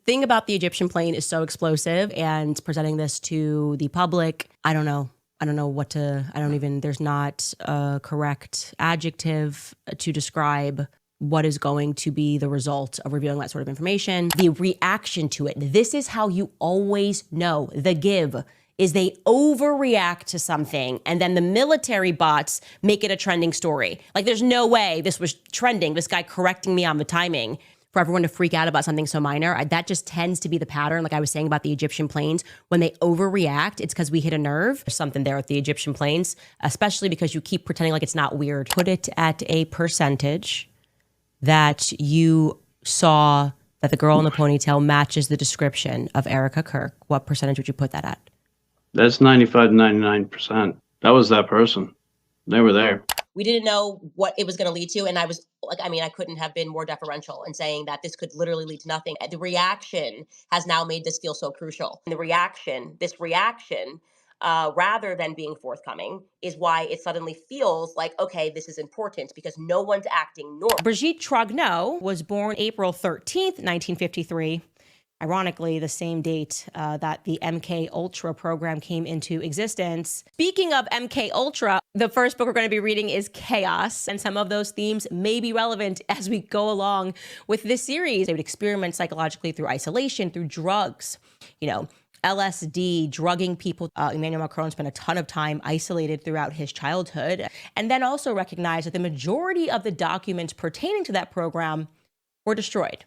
thing about the Egyptian plane is so explosive, and presenting this to the public, I don't know. I don't know what to, there's not a correct adjective to describe what is going to be the result of revealing that sort of information. The reaction to it, this is how you always know the give, is they overreact to something, and then the military bots make it a trending story. Like, there's no way this was trending, this guy correcting me on the timing, for everyone to freak out about something so minor. That just tends to be the pattern. Like I was saying about the Egyptian planes, when they overreact, it's because we hit a nerve. There's something there with the Egyptian planes, especially because you keep pretending like it's not weird. Put it at a percentage that you saw that the girl in the ponytail matches the description of Erika Kirk. What percentage would you put that at? That's 95 to 99%. That was that person. They were there. We didn't know what it was going to lead to. And I was like, I couldn't have been more deferential in saying that this could literally lead to nothing. The reaction has now made this feel so crucial. And this reaction, rather than being forthcoming, is why it suddenly feels like, okay, this is important, because no one's acting normal. Brigitte Trogneau was born April 13th, 1953. Ironically, the same date that the MK-Ultra program came into existence. Speaking of MK-Ultra, the first book we're going to be reading is Chaos, and some of those themes may be relevant as we go along with this series. They would experiment psychologically through isolation, through drugs, LSD, drugging people. Emmanuel Macron spent a ton of time isolated throughout his childhood, and then also recognized that the majority of the documents pertaining to that program were destroyed.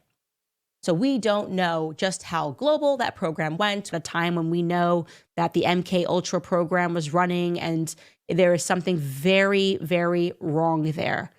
So we don't know just how global that program went, at a time when we know that the MK-Ultra program was running, and there is something very, very wrong there.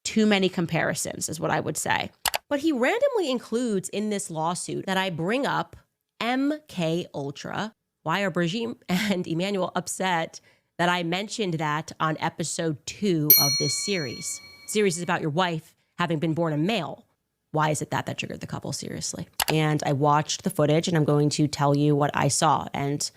Too many comparisons is what I would say. But he randomly includes in this lawsuit that I bring up MK-Ultra. Why are Brigitte and Emmanuel upset that I mentioned that on episode 2 of this series? The series is about your wife having been born a male. Why is it that triggered the couple, seriously? And I watched the footage, and I'm going to tell you what I saw. And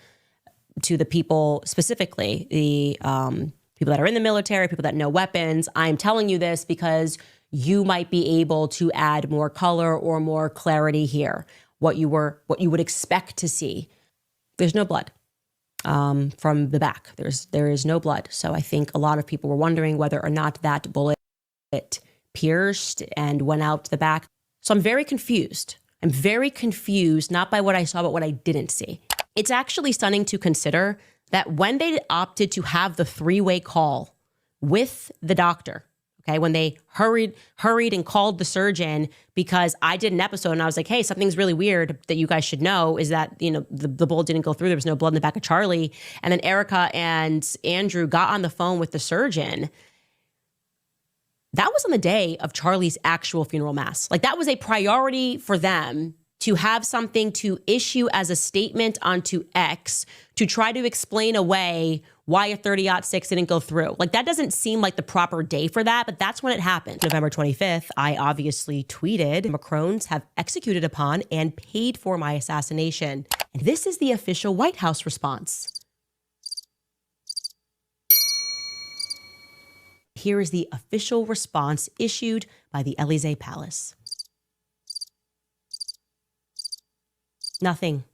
to the people specifically, the people that are in the military, people that know weapons, I'm telling you this because you might be able to add more color or more clarity here. What you would expect to see. There's no blood from the back. There is no blood. So I think a lot of people were wondering whether or not that bullet pierced and went out the back. So I'm very confused. I'm very confused, not by what I saw, but what I didn't see. It's actually stunning to consider that when they opted to have the 3-way call with the doctor, okay, when they hurried and called the surgeon, because I did an episode and I was like, hey, something's really weird that you guys should know is that, the bullet didn't go through. There was no blood in the back of Charlie. And then Erika and Andrew got on the phone with the surgeon. That was on the day of Charlie's actual funeral mass. Like, that was a priority for them to have something to issue as a statement onto X to try to explain away why a 30-06 didn't go through. Like, that doesn't seem like the proper day for that, but that's when it happened. November 25th, I obviously tweeted, Macrons have executed upon and paid for my assassination. And this is the official White House response. Here is the official response issued by the Élysée Palace. Nothing.